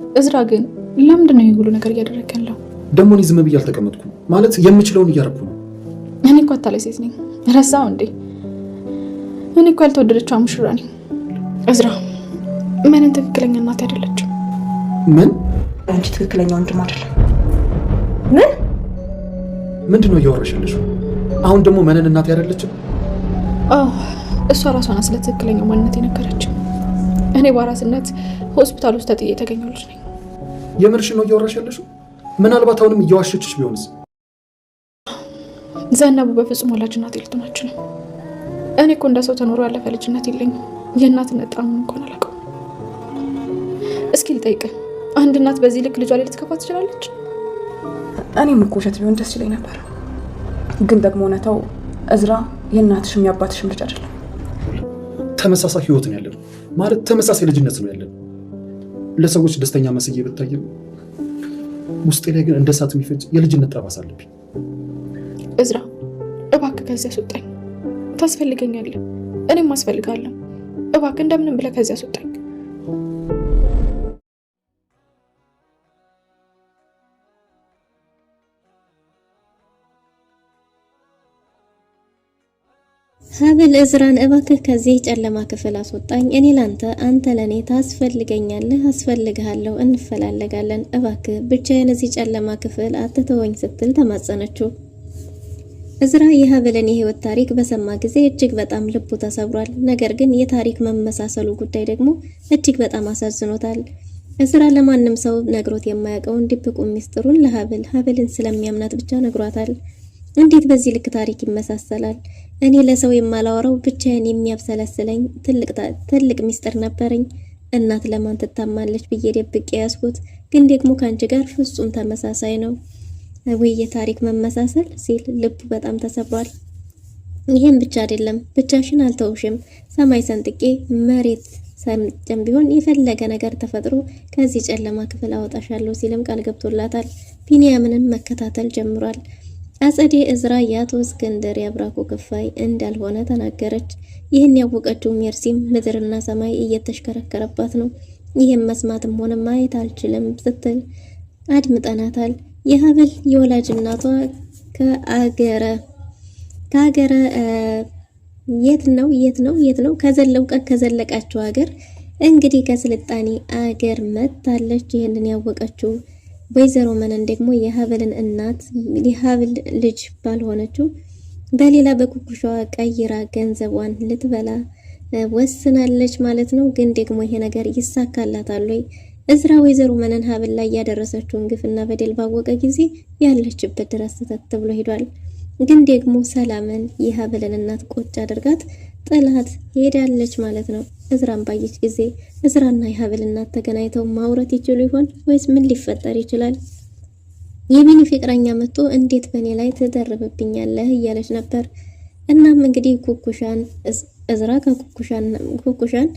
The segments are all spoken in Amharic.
እዝራ ግን ለምንድን ነው የሁሉ ነገር እያደረክ ያለው? ደግሞ እኔ ዝም ብዬ አልተቀመጥኩም ማለት የምችለውን እያደረኩ ነው። እኔ እኮ አታላይ ሴት ነኝ፣ ረሳው እንዴ? እኔ እኮ ያልተወደደችው ሙሽራ ነኝ። እዝራ ምንን ትክክለኛ እናት አይደለችም። ምን? አንቺ ትክክለኛ ወንድም አይደለም። ምንድን ነው እያወራሽ ያለሽው? አሁን ደግሞ መነን እናት አይደለችም? አዎ እሷ ራሷን ስለ ትክክለኛው ማንነት የነገረችው። እኔ በአራስነት ሆስፒታል ውስጥ ተጥዬ የተገኘው ልጅ ነኝ። የምርሽን ነው እያወራሽ ያለሽው? ምናልባት አሁንም እየዋሸችሽ ቢሆንስ? ዘነቡ በፍጹም ወላጅ እናቴ ልትሆን አትችልም። እኔ እኮ እንደ ሰው ተኖሮ ያለፈ ልጅነት የለኝም። የእናትነት ጣዕሙን እንኳን አላውቀውም። እስኪ ልጠይቅህ፣ አንድ እናት በዚህ ልክ ልጇ ላይ ልትከፋ ትችላለች? እኔም እኮ ውሸት ቢሆን ደስ ይለኝ ነበር፣ ግን ደግሞ እውነታው እዝራ የእናትሽም የአባትሽም ልጅ አይደለም። ተመሳሳይ ህይወት ነው ያለን፣ ማለት ተመሳሳይ ልጅነት ነው ያለን። ለሰዎች ደስተኛ መስዬ ብታየው ውስጤ ላይ ግን እንደ እሳት የሚፈጭ የልጅነት ጠባሳ አለብኝ። እዝራ እባክህ ከዚህ አስወጣኝ። ታስፈልገኛለህ፣ እኔም አስፈልጋለሁ። እባክህ እንደምንም ብለህ ከዚህ አስወጣኝ። ሀብል እዝራን እባክህ ከዚህ ጨለማ ክፍል አስወጣኝ። እኔ ላንተ፣ አንተ ለኔ ታስፈልገኛለህ፣ አስፈልግሃለሁ፣ እንፈላለጋለን። እባክህ ብቻዬን እዚህ ጨለማ ክፍል አትተወኝ ስትል ተማጸነችው። እዝራ የሀብልን የህይወት ታሪክ በሰማ ጊዜ እጅግ በጣም ልቡ ተሰብሯል። ነገር ግን የታሪክ መመሳሰሉ ጉዳይ ደግሞ እጅግ በጣም አሳዝኖታል። እዝራ ለማንም ሰው ነግሮት የማያውቀውን ድብቁ ሚስጥሩን ሀብልን ስለሚያምናት ብቻ ነግሯታል። እንዴት በዚህ ልክ ታሪክ ይመሳሰላል? እኔ ለሰው የማላወራው ብቻዬን የሚያብሰለስለኝ ትልቅ ሚስጥር ነበረኝ። እናት ለማን ትታማለች ብዬ ደብቄ ያዝኩት፣ ግን ደግሞ ከአንቺ ጋር ፍጹም ተመሳሳይ ነው። ወይ የታሪክ መመሳሰል ሲል ልቡ በጣም ተሰብሯል። ይህም ብቻ አይደለም፣ ብቻሽን አልተውሽም፣ ሰማይ ሰንጥቄ መሬት ሰምጨም ቢሆን የፈለገ ነገር ተፈጥሮ ከዚህ ጨለማ ክፍል አወጣሻለሁ ሲልም ቃል ገብቶላታል። ቢንያምንም መከታተል ጀምሯል። አጸዴ እዝራ የአቶ እስክንድር ያብራኩ ክፋይ እንዳልሆነ ተናገረች። ይህን ያወቀችው ሜርሲም ምድርና ሰማይ እየተሽከረከረባት ነው። ይህም መስማትም ሆነ ማየት አልችልም ስትል አድምጠናታል። የሀብል የወላጅ እናቷ ከአገረ የት ነው ከዘለቃቸው ሀገር እንግዲህ ከስልጣኔ አገር መጥታለች። ይህንን ያወቀችው ወይዘሮ መነን ደግሞ የሀብልን እናት የሀብል ልጅ ባልሆነችው በሌላ በኩኩሻዋ ቀይራ ገንዘቧን ልትበላ ወስናለች ማለት ነው። ግን ደግሞ ይሄ ነገር ይሳካላታል ወይ? እዝራ ወይዘሮ መነን ሀብል ላይ ያደረሰችውን ግፍና በደል ባወቀ ጊዜ ያለችበት ድረስ ተተት ብሎ ሄዷል። ግን ደግሞ ሰላምን የሀብልን እናት ቆጭ አድርጋት ጥላት ሄዳለች ማለት ነው። እዝራን ባየች ጊዜ እዝራና የሀብል እናት ተገናኝተው ማውራት ይችሉ ይሆን ወይስ ምን ሊፈጠር ይችላል? የቢኒ ፍቅረኛ መጥቶ እንዴት በእኔ ላይ ትደርብብኛለህ እያለች ነበር። እናም እንግዲህ ኩኩሻን እዝራ ከኩኩሻን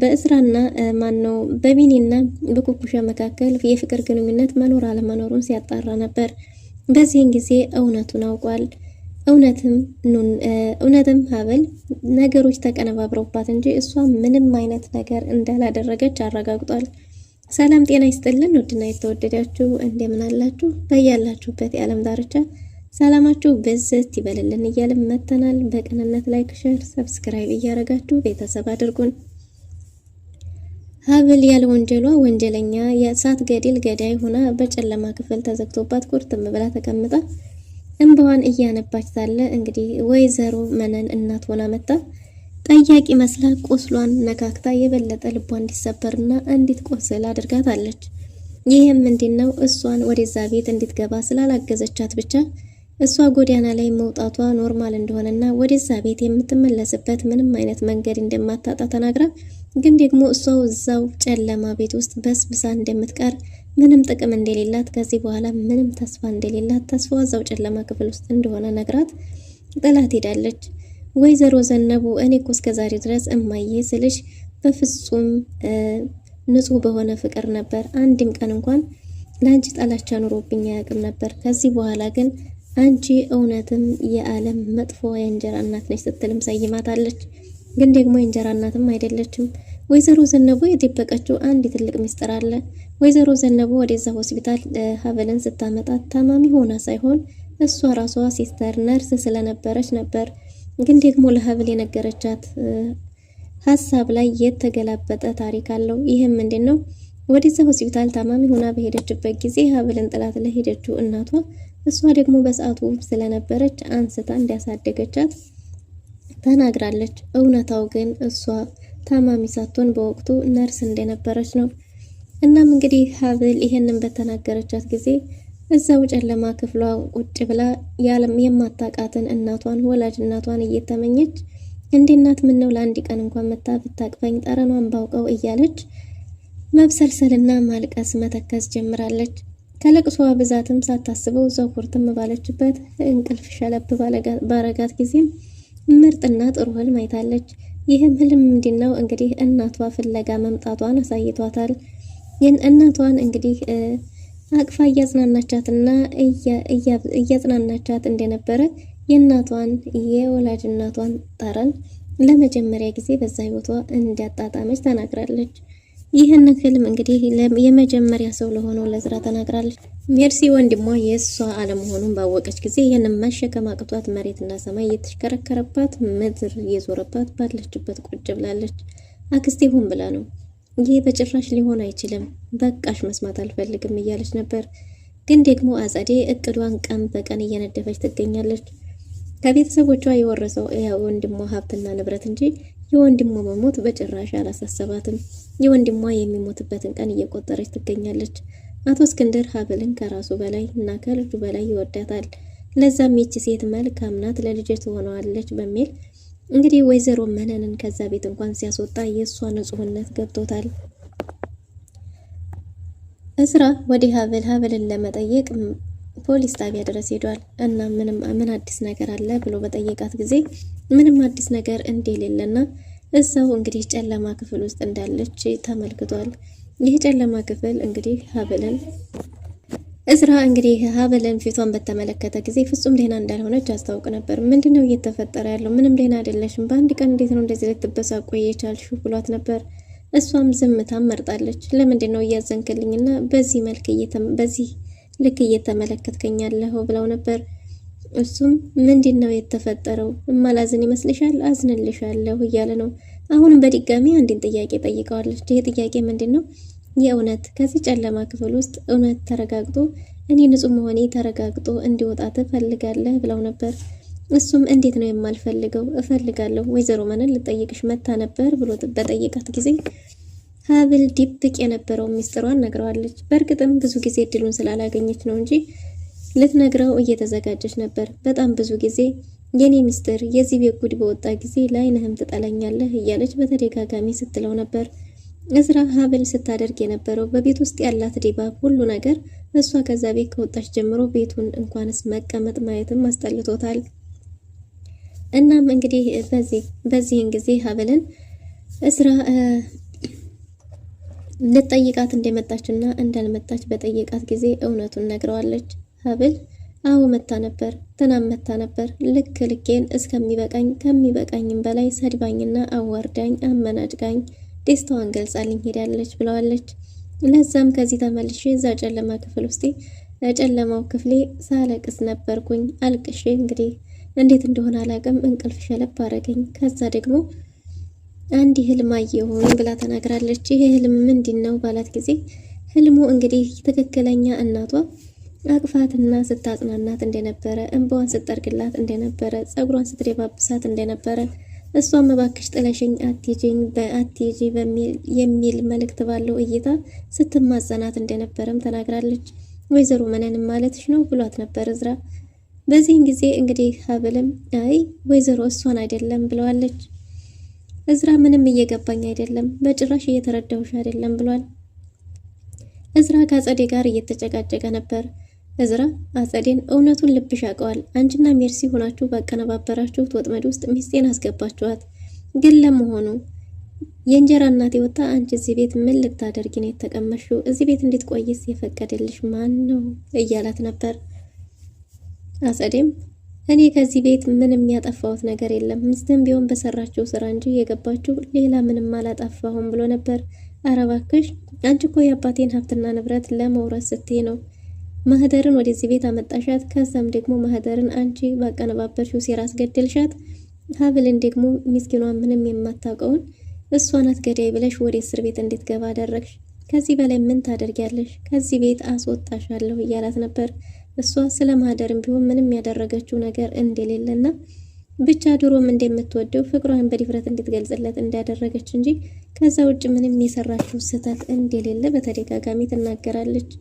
በእዝራና ማነው በቢኒና በኩኩሻ መካከል የፍቅር ግንኙነት መኖር አለመኖሩን ሲያጣራ ነበር። በዚህን ጊዜ እውነቱን አውቋል። እውነትም ሀብል ነገሮች ተቀነባብረውባት እንጂ እሷ ምንም አይነት ነገር እንዳላደረገች አረጋግጧል። ሰላም ጤና ይስጥልን ውድና የተወደዳችሁ እንደምን አላችሁ? በያላችሁበት የዓለም ዳርቻ ሰላማችሁ ብዝት ይበልልን እያልን መተናል። በቅንነት ላይክ፣ ሼር፣ ሰብስክራይብ እያደረጋችሁ ቤተሰብ አድርጉን። ሀብል ያለ ወንጀሏ ወንጀለኛ የእሳት ገድል ገዳይ ሆና በጨለማ ክፍል ተዘግቶባት ቁርጥም ብላ ተቀምጣ እንባዋን እያነባች ሳለ እንግዲህ ወይዘሮ መነን እናት ሆና መጣ ጠያቂ መስላ ቁስሏን ነካክታ የበለጠ ልቧ እንዲሰበርና እንድትቆስል አድርጋታለች። ይህም ምንድነው? እሷን ወደዛ ቤት እንድትገባ ስላላገዘቻት ብቻ እሷ ጎዳና ላይ መውጣቷ ኖርማል እንደሆነና ወደዛ ቤት የምትመለስበት ምንም አይነት መንገድ እንደማታጣ ተናግራ ግን ደግሞ እሷው እዛው ጨለማ ቤት ውስጥ በስብሳ እንደምትቀር ምንም ጥቅም እንደሌላት ከዚህ በኋላ ምንም ተስፋ እንደሌላት ተስፋዋ እዛው ጨለማ ክፍል ውስጥ እንደሆነ ነግራት ጥላት ሄዳለች። ወይዘሮ ዘነቡ እኔ እኮ እስከዛሬ ድረስ እማዬ ስልሽ በፍጹም ንጹህ በሆነ ፍቅር ነበር፣ አንድም ቀን እንኳን ለአንቺ ጠላቻ ኑሮብኝ አያውቅም ነበር። ከዚህ በኋላ ግን አንቺ እውነትም የዓለም መጥፎ የእንጀራ እናት ነች ስትልም ሰይማታለች። ግን ደግሞ የእንጀራ እናትም አይደለችም። ወይዘሮ ዘነቡ የደበቀችው አንድ ትልቅ ሚስጥር አለ። ወይዘሮ ዘነቡ ወደዛ ሆስፒታል ሀብልን ስታመጣት ታማሚ ሆና ሳይሆን እሷ ራሷ ሲስተር ነርስ ስለነበረች ነበር። ግን ደግሞ ለሀብል የነገረቻት ሀሳብ ላይ የተገላበጠ ታሪክ አለው። ይህም ምንድን ነው? ወደዛ ሆስፒታል ታማሚ ሆና በሄደችበት ጊዜ ሀብልን ጥላት ለሄደችው እናቷ እሷ ደግሞ በሰዓቱ ስለነበረች አንስታ እንዲያሳደገቻት ተናግራለች። እውነታው ግን እሷ ታማሚ ሳትሆን በወቅቱ ነርስ እንደነበረች ነው። እናም እንግዲህ ሀብል ይሄንን በተናገረቻት ጊዜ እዛው ጨለማ ክፍሏ ቁጭ ብላ የማታውቃትን እናቷን ወላጅ እናቷን እየተመኘች እንደ እናት ምን ነው ለአንድ ቀን እንኳን መታ ብታቅፈኝ ጠረኗን ባውቀው እያለች መብሰልሰልና ማልቀስ መተከዝ ጀምራለች። ከለቅሷ ብዛትም ሳታስበው እዛው ኩርትም ባለችበት እንቅልፍ ሸለብ ባረጋት ጊዜም ምርጥና ጥሩ ህልም አይታለች። ይህም ህልም ምንድነው? እንግዲህ እናቷ ፍለጋ መምጣቷን አሳይቷታል። እናቷን እንግዲህ አቅፋ እያጽናናቻትና እያጽናናቻት እንደነበረ የእናቷን የወላጅ እናቷን ጠረን ለመጀመሪያ ጊዜ በዛ ህይወቷ እንዲያጣጣመች ተናግራለች። ይህን ህልም እንግዲህ የመጀመሪያ ሰው ለሆነው ለዝራ ተናግራለች። ሜርሲ ወንድሟ የእሷ አለመሆኑን ባወቀች ጊዜ ይህንን መሸከም አቅቷት መሬትና ሰማይ እየተሽከረከረባት ምድር እየዞረባት ባለችበት ቁጭ ብላለች። አክስቴ ሆን ብላ ነው፣ ይህ በጭራሽ ሊሆን አይችልም፣ በቃሽ መስማት አልፈልግም እያለች ነበር። ግን ደግሞ አጸዴ እቅዷን ቀን በቀን እየነደፈች ትገኛለች። ከቤተሰቦቿ የወረሰው የወንድሟ ሀብትና ንብረት እንጂ የወንድሟ መሞት በጭራሽ አላሳሰባትም። የወንድሟ የሚሞትበትን ቀን እየቆጠረች ትገኛለች። አቶ እስክንድር ሀብልን ከራሱ በላይ እና ከልጁ በላይ ይወዳታል። ለዛም ይቺ ሴት መልካም ናት፣ ለልጅ ትሆነዋለች በሚል እንግዲህ ወይዘሮ መነንን ከዛ ቤት እንኳን ሲያስወጣ የእሷ ንጹህነት ገብቶታል። እስራ ወደ ሀብልን ለመጠየቅ ፖሊስ ጣቢያ ድረስ ሄዷል። እና ምን አዲስ ነገር አለ ብሎ በጠየቃት ጊዜ ምንም አዲስ ነገር እንደሌለና እዛው እንግዲህ ጨለማ ክፍል ውስጥ እንዳለች ተመልክቷል። ይህ ጨለማ ክፍል እንግዲህ እስራ እንግዲህ ሀብልን ፊቷን በተመለከተ ጊዜ ፍጹም ደህና እንዳልሆነች አስታውቅ ነበር። ምንድነው እየተፈጠረ ያለው? ምንም ደህና አይደለሽም፣ በአንድ ቀን እንዴት ነው እንደዚህ ልትበሳቆይ የቻልሽው ብሏት ነበር። እሷም ዝምታን መርጣለች። ለምንድነው እያዘንክልኝና በዚህ ልክ እየተመለከትከኝ ያለኸው ብለው ነበር። እሱም ምንድነው የተፈጠረው? እማላዝን ይመስልሻል? አዝንልሻለሁ እያለ ነው። አሁንም በድጋሚ አንድን ጥያቄ ጠይቀዋለች። ይህ ጥያቄ ምንድነው? የእውነት ከዚህ ጨለማ ክፍል ውስጥ እውነት ተረጋግጦ እኔ ንጹህ መሆኔ ተረጋግጦ እንዲወጣ ትፈልጋለህ ብለው ነበር። እሱም እንዴት ነው የማልፈልገው? እፈልጋለሁ። ወይዘሮ መነን ልጠይቅሽ መታ ነበር ብሎ በጠየቃት ጊዜ ሀብል ድብቅ የነበረው ሚስጥሯን ነግረዋለች። በእርግጥም ብዙ ጊዜ እድሉን ስላላገኘች ነው እንጂ ልትነግረው እየተዘጋጀች ነበር። በጣም ብዙ ጊዜ የኔ ሚስጥር የዚህ ቤት ጉድ በወጣ ጊዜ ላይነህም ትጠላኛለህ እያለች በተደጋጋሚ ስትለው ነበር። እስራ ሀብል ስታደርግ የነበረው በቤት ውስጥ ያላት ድባብ ሁሉ ነገር እሷ ከዛ ቤት ከወጣች ጀምሮ ቤቱን እንኳንስ መቀመጥ ማየትም አስጠልቶታል። እናም እንግዲህ በዚህን ጊዜ ሀብልን እስራ ልጠይቃት እንደመጣችና እንዳልመጣች በጠየቃት ጊዜ እውነቱን ነግረዋለች። ሀብል አዎ መታ ነበር፣ ትናንት መታ ነበር። ልኬን እስከሚበቃኝ ከሚበቃኝም በላይ ሰድባኝና አዋርዳኝ አመናጭጋኝ ደስታዋን ገልጻልኝ ሄዳለች ብለዋለች። ለዛም ከዚህ ተመልሼ እዛ ጨለማ ክፍል ውስጥ ጨለማው ክፍሌ ሳለቅስ ነበርኩኝ። አልቅሼ እንግዲህ እንዴት እንደሆነ አላቅም እንቅልፍ ሸለብ አረገኝ። ከዛ ደግሞ አንድ ህልም አየሁኝ ብላ ተናግራለች። ይሄ ህልም ምንድን ነው ባላት ጊዜ ህልሙ እንግዲህ ትክክለኛ እናቷ አቅፋትና ስታጽናናት እንደነበረ፣ እንባዋን ስትጠርግላት እንደነበረ፣ ጸጉሯን ስትደባብሳት እንደነበረ፣ እሷም እባክሽ ጥለሽኝ አትሂጂ የሚል መልእክት ባለው እይታ ስትማጸናት እንደነበረም ተናግራለች። ወይዘሮ መነንም ማለትሽ ነው ብሏት ነበር እዝራ። በዚህን ጊዜ እንግዲህ ሀብልም አይ ወይዘሮ እሷን አይደለም ብለዋለች። እዝራ ምንም እየገባኝ አይደለም፣ በጭራሽ እየተረዳሁሽ አይደለም ብሏል። እዝራ ከአጸዴ ጋር እየተጨቃጨቀ ነበር። እዝራ አጸዴን እውነቱን ልብሽ ያውቀዋል፣ አንቺና ሜርሲ ሆናችሁ ባቀነባበራችሁት ወጥመድ ውስጥ ሚስቴን አስገባችኋት። ግን ለመሆኑ የእንጀራ እናቴ ወጣ አንቺ እዚህ ቤት ምን ልታደርጊ ነው የተቀመሽው? እዚህ ቤት እንዴት ቆይስ የፈቀደልሽ ማን ነው እያላት ነበር። አጸዴም እኔ ከዚህ ቤት ምንም ያጠፋሁት ነገር የለም፣ ሚስትም ቢሆን በሰራችው ስራ እንጂ የገባችው ሌላ ምንም አላጠፋሁም ብሎ ነበር። ኧረ እባክሽ አንቺ እኮ የአባቴን ሀብትና ንብረት ለመውረስ ስትይ ነው ማህደርን ወደዚህ ቤት አመጣሻት። ከዛም ደግሞ ማህደርን አንቺ ባቀነባበርሽው ሴራ አስገደልሻት። ሀብልን ደግሞ ምስኪኗ ምንም የማታውቀውን እሷ ናት ገዳይ ብለሽ ወደ እስር ቤት እንድትገባ አደረግሽ። ከዚህ በላይ ምን ታደርጊያለሽ? ከዚህ ቤት አስወጣሻለሁ እያላት ነበር። እሷ ስለ ማህደርም ቢሆን ምንም ያደረገችው ነገር እንደሌለና ብቻ ድሮም እንደምትወደው ፍቅሯን በድፍረት እንድትገልጽለት እንዳደረገች እንጂ ከዛ ውጭ ምንም የሰራችው ስህተት እንደሌለ በተደጋጋሚ ትናገራለች።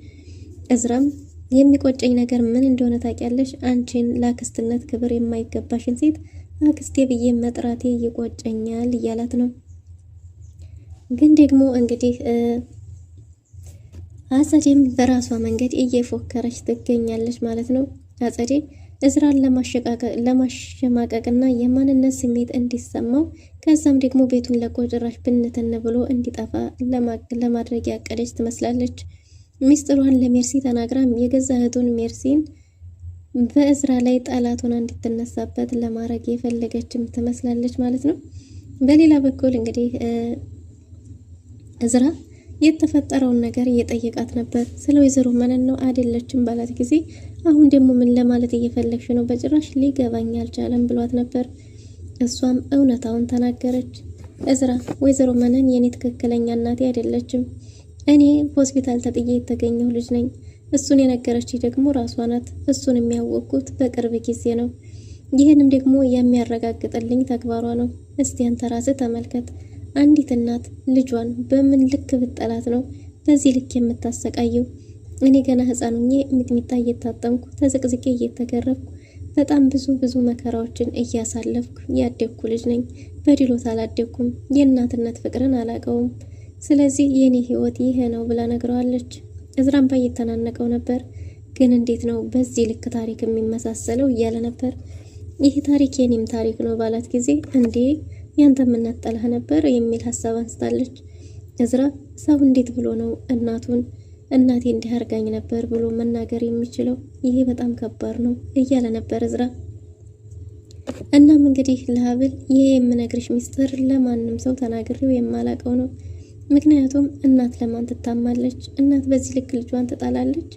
እዝራም የሚቆጨኝ ነገር ምን እንደሆነ ታውቂያለሽ? አንቺን ለአክስትነት ክብር የማይገባሽን ሴት አክስቴ ብዬ መጥራቴ ይቆጨኛል እያላት ነው። ግን ደግሞ እንግዲህ አጸዴም በራሷ መንገድ እየፎከረች ትገኛለች ማለት ነው። አጸዴ እዝራን ለማሸማቀቅና የማንነት ስሜት እንዲሰማው ከዛም ደግሞ ቤቱን ለቆ ጭራሽ ብንትን ብሎ እንዲጠፋ ለማድረግ ያቀደች ትመስላለች። ሚስጥሯን ለሜርሲ ተናግራም የገዛ እህቱን ሜርሲን በእዝራ ላይ ጠላቱን እንድትነሳበት ለማድረግ የፈለገችም ትመስላለች ማለት ነው። በሌላ በኩል እንግዲህ እዝራ የተፈጠረውን ነገር እየጠየቃት ነበር። ስለ ወይዘሮ መነን ነው አይደለችም ባላት ጊዜ አሁን ደግሞ ምን ለማለት እየፈለግሽ ነው? በጭራሽ ሊገባኝ አልቻለም ብሏት ነበር። እሷም እውነታውን ተናገረች። እዝራ ወይዘሮ መነን የኔ ትክክለኛ እናቴ አይደለችም። እኔ ሆስፒታል ተጥዬ የተገኘው ልጅ ነኝ። እሱን የነገረች ደግሞ ራሷ ናት። እሱን የሚያወቅኩት በቅርብ ጊዜ ነው። ይህንም ደግሞ የሚያረጋግጥልኝ ተግባሯ ነው። እስቲ አንተ ራስህ ተመልከት። አንዲት እናት ልጇን በምን ልክ ብጠላት ነው በዚህ ልክ የምታሰቃየው? እኔ ገና ሕፃን ሆኜ ሚጥሚጣ እየታጠንኩ ተዘቅዝቄ እየተገረፍኩ በጣም ብዙ መከራዎችን እያሳለፍኩ ያደግኩ ልጅ ነኝ። በድሎት አላደግኩም። የእናትነት ፍቅርን አላውቀውም። ስለዚህ የኔ ህይወት ይሄ ነው ብላ ነግረዋለች። እዝራም እየተናነቀው ነበር። ግን እንዴት ነው በዚህ ልክ ታሪክ የሚመሳሰለው እያለ ነበር። ይህ ታሪክ የኔም ታሪክ ነው ባላት ጊዜ እንዴ ያንተ የምናጠላህ ነበር የሚል ሀሳብ አንስታለች። እዝራ ሰው እንዴት ብሎ ነው እናቴ እንዲህ አርጋኝ ነበር ብሎ መናገር የሚችለው? ይሄ በጣም ከባድ ነው እያለ ነበር እዝራ። እናም እንግዲህ ለሀብል ይሄ የምነግርሽ ሚስጥር ለማንም ሰው ተናግሬው የማላቀው ነው። ምክንያቱም እናት ለማን ትታማለች? እናት በዚህ ልክ ልጇን ትጣላለች?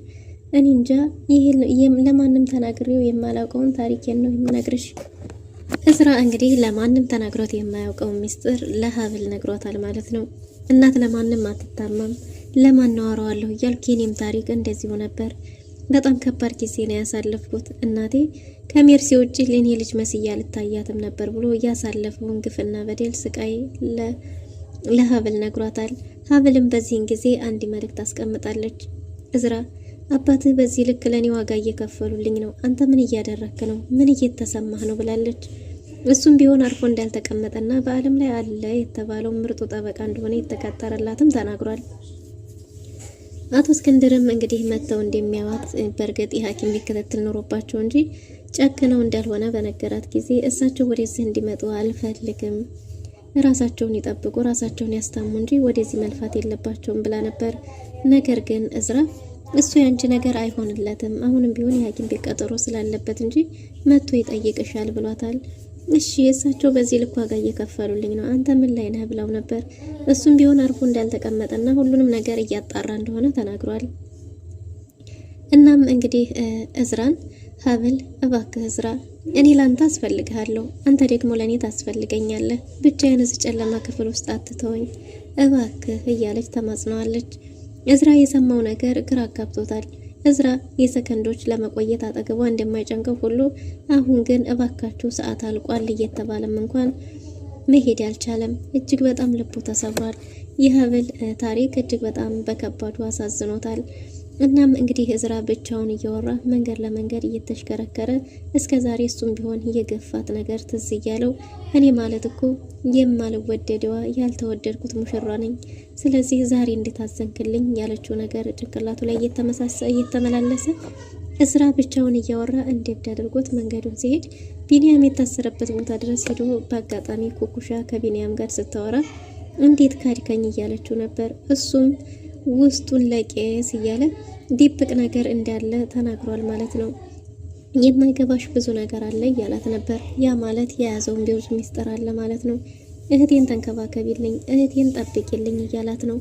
እኔ እንጃ። ይሄ ለማንም ተናግሬው የማላውቀውን ታሪኬን ነው የምነግርሽ። እዝራ እንግዲህ ለማንም ተናግሮት የማያውቀውን ሚስጥር ለሀብል ነግሮታል ማለት ነው። እናት ለማንም አትታማም፣ ለማን አወራዋለሁ እያልኩ የኔም ታሪክ እንደዚሁ ነበር። በጣም ከባድ ጊዜ ነው ያሳለፍኩት። እናቴ ከሜርሲ ውጭ ለኔ ልጅ መስያ ልታያትም ነበር ብሎ ያሳለፈውን ግፍና በደል ስቃይ ለሀብል ነግሯታል። ሀብልም በዚህን ጊዜ አንድ መልእክት አስቀምጣለች። እዝራ አባትህ በዚህ ልክ ለኔ ዋጋ እየከፈሉልኝ ነው። አንተ ምን እያደረክ ነው? ምን እየተሰማህ ነው? ብላለች። እሱም ቢሆን አርፎ እንዳልተቀመጠና በዓለም ላይ አለ የተባለው ምርጡ ጠበቃ እንደሆነ የተቀጠረላትም ተናግሯል። አቶ እስክንድርም እንግዲህ መተው እንደሚያዋት በእርግጥ የሐኪም ቤት ክትትል ኖሮባቸው እንጂ ጨክነው እንዳልሆነ በነገራት ጊዜ እሳቸው ወደዚህ እንዲመጡ አልፈልግም፣ ራሳቸውን ይጠብቁ፣ ራሳቸውን ያስታሙ እንጂ ወደዚህ መልፋት የለባቸውም ብላ ነበር። ነገር ግን እዝራ እሱ ያንቺ ነገር አይሆንለትም፣ አሁንም ቢሆን የሐኪም ቤት ቀጠሮ ስላለበት እንጂ መጥቶ ይጠይቅሻል ብሏታል። እሺ እሳቸው በዚህ ልክ ዋጋ እየከፈሉልኝ ነው፣ አንተ ምን ላይ ነህ ብለው ነበር። እሱም ቢሆን አርፎ እንዳልተቀመጠና ሁሉንም ነገር እያጣራ እንደሆነ ተናግሯል። እናም እንግዲህ እዝራን ሀብል እባክህ እዝራ፣ እኔ ላንተ አስፈልግሃለሁ፣ አንተ ደግሞ ለእኔ ታስፈልገኛለህ። ብቻዬን እዚህ ጨለማ ክፍል ውስጥ አትተወኝ እባክህ እያለች ተማጽነዋለች። እዝራ የሰማው ነገር ግራ አጋብቶታል። እዝራ የሰከንዶች ለመቆየት አጠገቧ እንደማይጨንቀው ሁሉ አሁን ግን እባካችሁ ሰዓት አልቋል እየተባለም እንኳን መሄድ ያልቻለም። እጅግ በጣም ልቡ ተሰብሯል። የሀብል ታሪክ እጅግ በጣም በከባዱ አሳዝኖታል። እናም እንግዲህ እዝራ ብቻውን እያወራ መንገድ ለመንገድ እየተሽከረከረ እስከ ዛሬ እሱም ቢሆን የገፋት ነገር ትዝ እያለው እኔ ማለት እኮ የማልወደደዋ ያልተወደድኩት ሙሽራ ነኝ፣ ስለዚህ ዛሬ እንድታዘንክልኝ ያለችው ነገር ጭንቅላቱ ላይ እየተመላለሰ እዝራ ብቻውን እያወራ እንደብድ አድርጎት መንገዱን ሲሄድ ቢኒያም የታሰረበት ቦታ ድረስ ሄዶ በአጋጣሚ ኩኩሻ ከቢኒያም ጋር ስታወራ እንዴት ካድከኝ እያለችው ነበር። እሱም ውስጡን ለቄስ እያለ ድብቅ ነገር እንዳለ ተናግሯል ማለት ነው። የማይገባሽ ብዙ ነገር አለ እያላት ነበር። ያ ማለት የያዘውን ብዙ ሚስጥር አለ ማለት ነው። እህቴን ተንከባከቢልኝ፣ እህቴን ጠብቂልኝ እያላት ነው።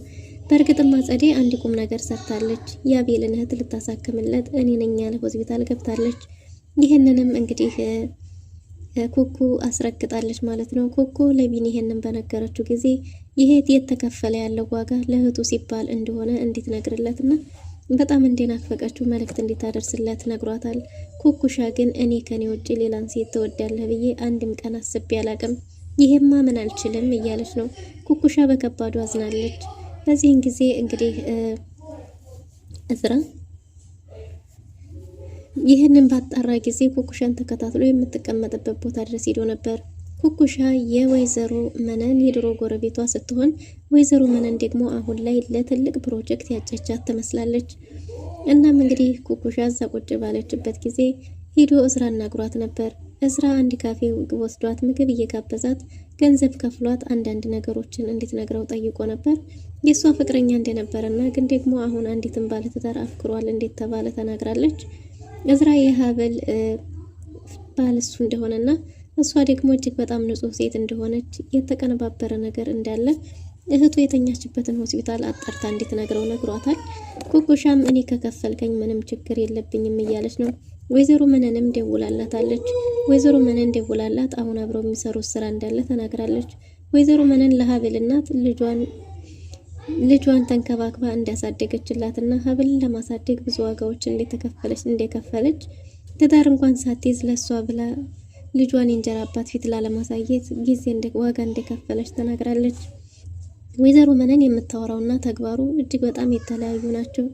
በእርግጥም አጸዴ አንድ ቁም ነገር ሰርታለች። የአቤልን እህት ልታሳክምለት እኔ ነኝ ያለ ሆስፒታል ገብታለች። ይህንንም እንግዲህ ኩኩ አስረግጣለች ማለት ነው። ኩኩ ለቢኒ ይሄንን በነገረችው ጊዜ ይሄ የተከፈለ ያለው ዋጋ ለእህቱ ሲባል እንደሆነ እንድትነግርለትና በጣም እንደናፈቀችው መልእክት እንድታደርስለት ነግሯታል። ኩኩሻ ግን እኔ ከኔ ውጪ ሌላን ሴት ትወዳለህ ብዬ አንድም ቀን አስቤ አላቅም፣ ይሄማ ምን አልችልም እያለች ነው። ኩኩሻ በከባዱ አዝናለች። በዚህን ጊዜ እንግዲህ እዝራ ይህንን ባጣራ ጊዜ ኩኩሻን ተከታትሎ የምትቀመጥበት ቦታ ድረስ ሄዶ ነበር። ኩኩሻ የወይዘሮ መነን የድሮ ጎረቤቷ ስትሆን ወይዘሮ መነን ደግሞ አሁን ላይ ለትልቅ ፕሮጀክት ያጨቻት ትመስላለች። እናም እንግዲህ ኩኩሻ እዛ ቁጭ ባለችበት ጊዜ ሄዶ እዝራ አናግሯት ነበር። እዝራ አንድ ካፌ ወስዷት ምግብ እየጋበዛት ገንዘብ ከፍሏት አንዳንድ ነገሮችን እንድትነግረው ጠይቆ ነበር። የእሷ ፍቅረኛ እንደነበረና ግን ደግሞ አሁን አንዲትን ባለትዳር አፍቅሯል እንዴት ተባለ ተናግራለች። እዝራ የሀብል ባል እሱ እንደሆነና እሷ ደግሞ እጅግ በጣም ንጹህ ሴት እንደሆነች የተቀነባበረ ነገር እንዳለ እህቱ የተኛችበትን ሆስፒታል አጣርታ እንድትነግረው ነግሯታል። ኩኩሻም እኔ ከከፈልከኝ ምንም ችግር የለብኝም እያለች ነው። ወይዘሮ መነንም ደውላላታለች። ወይዘሮ መነን ደውላላት አሁን አብረው የሚሰሩት ስራ እንዳለ ተናግራለች። ወይዘሮ መነን ለሀብል እናት ልጇን ተንከባክባ እንዳሳደገችላትና ሀብልን ለማሳደግ ብዙ ዋጋዎች እንደከፈለች ትዳር እንኳን ሳትይዝ ለሷ ብላ ልጇን የእንጀራ አባት ፊት ላለማሳየት ጊዜ ዋጋ እንደከፈለች ተናግራለች። ወይዘሮ መነን የምታወራውና ተግባሩ እጅግ በጣም የተለያዩ ናቸው።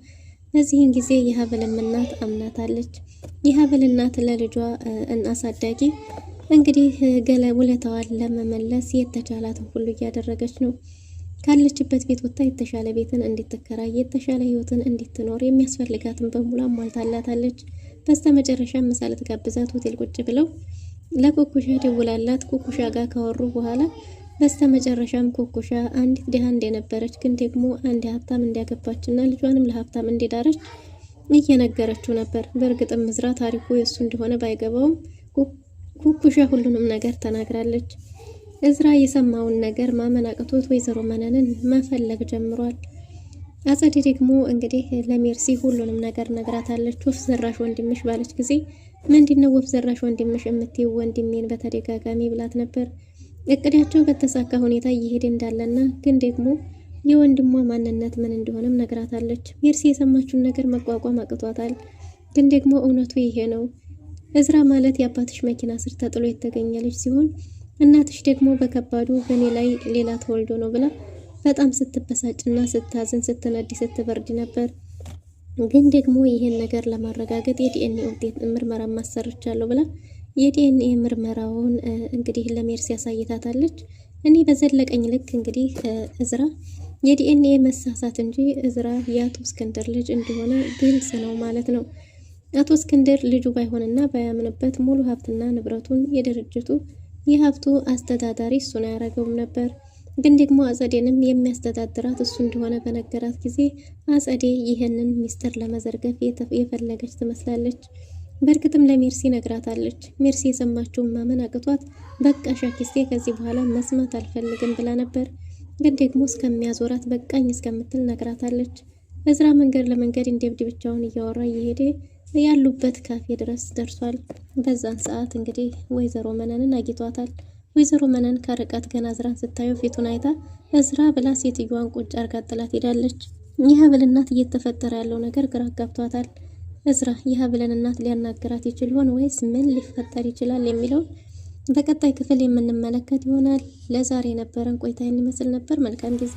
በዚህን ጊዜ የሀብልም እናት አምናታለች። የሀብል እናት ለልጇ አሳዳጊ እንግዲህ ውለታዋን ለመመለስ የተቻላትን ሁሉ እያደረገች ነው። ካለችበት ቤት ወጥታ የተሻለ ቤትን እንድትከራይ የተሻለ ህይወትን እንድትኖር የሚያስፈልጋትን በሙሉ አሟልታላታለች። በስተመጨረሻ ምሳ ልትጋብዛት ሆቴል ቁጭ ብለው ለኩኩሻ ደውላላት ኩኩሻ ጋር ካወሩ በኋላ በስተመጨረሻም ኩኩሻ አንዲት ድሃ እንደነበረች ግን ደግሞ አንድ ሀብታም እንዲያገባችና ልጇንም ለሀብታም እንደዳረች እየነገረችው ነበር። በእርግጥም እዝራ ታሪኩ የእሱ እንደሆነ ባይገባውም ኩኩሻ ሁሉንም ነገር ተናግራለች። እዝራ የሰማውን ነገር ማመን አቅቶት ወይዘሮ መነንን መፈለግ ጀምሯል። አጸዴ ደግሞ እንግዲህ ለሜርሲ ሁሉንም ነገር ነግራታለች። ወፍ ዘራሽ ወንድምሽ ባለች ጊዜ ምንድነው ወፍ ዘራሽ ወንድምሽ የምትይው ወንድሜን በተደጋጋሚ ብላት ነበር። እቅዳቸው በተሳካ ሁኔታ እየሄደ እንዳለና ግን ደግሞ የወንድሟ ማንነት ምን እንደሆነም ነግራታለች። ሜርሲ የሰማችውን ነገር መቋቋም አቅቷታል። ግን ደግሞ እውነቱ ይሄ ነው። እዝራ ማለት የአባትሽ መኪና ስር ተጥሎ የተገኘ ልጅ ሲሆን እናትሽ ደግሞ በከባዱ በእኔ ላይ ሌላ ተወልዶ ነው ብላ በጣም ስትበሳጭና ስታዝን ስትነዲ ስትበርድ ነበር። ግን ደግሞ ይሄን ነገር ለማረጋገጥ የዲኤንኤ ውጤት ምርመራ ማሰርቻለሁ ብላ የዲኤንኤ ምርመራውን እንግዲህ ለሜርሲ ያሳይታታለች። እኔ በዘለቀኝ ልክ እንግዲህ እዝራ የዲኤንኤ መሳሳት እንጂ እዝራ የአቶ እስክንድር ልጅ እንደሆነ ግልጽ ነው ማለት ነው። አቶ እስክንድር ልጁ ባይሆንና ባያምንበት ሙሉ ሀብትና ንብረቱን የድርጅቱ የሀብቱ አስተዳዳሪ እሱን አያረገውም ነበር። ግን ደግሞ አጸዴንም የሚያስተዳድራት እሱ እንደሆነ በነገራት ጊዜ አጸዴ ይህንን ሚስጥር ለመዘርገፍ የፈለገች ትመስላለች። በእርግጥም ለሜርሲ ነግራታለች። ሜርሲ የሰማችውን ማመን አቅቷት በቃ ሻኪስቴ ከዚህ በኋላ መስማት አልፈልግም ብላ ነበር። ግን ደግሞ እስከሚያዞራት በቃኝ እስከምትል ነግራታለች። እዝራ መንገድ ለመንገድ እንደብድ ብቻውን እያወራ እየሄደ ያሉበት ካፌ ድረስ ደርሷል። በዛን ሰዓት እንግዲህ ወይዘሮ መነንን አግኝቷታል። ወይዘሮ መነን ከርቀት ገና እዝራን ስታየው ፊቱን አይታ እዝራ ብላ ሴትዮዋን ቁጭ አርጋ ጥላት ሄዳለች። የሀብል እናት እየተፈጠረ ያለው ነገር ግራ ጋብቷታል። እዝራ የሀብልን እናት ሊያናግራት ይችል ሆን ወይስ ምን ሊፈጠር ይችላል የሚለውን በቀጣይ ክፍል የምንመለከት ይሆናል። ለዛሬ የነበረን ቆይታ ይመስል ነበር። መልካም ጊዜ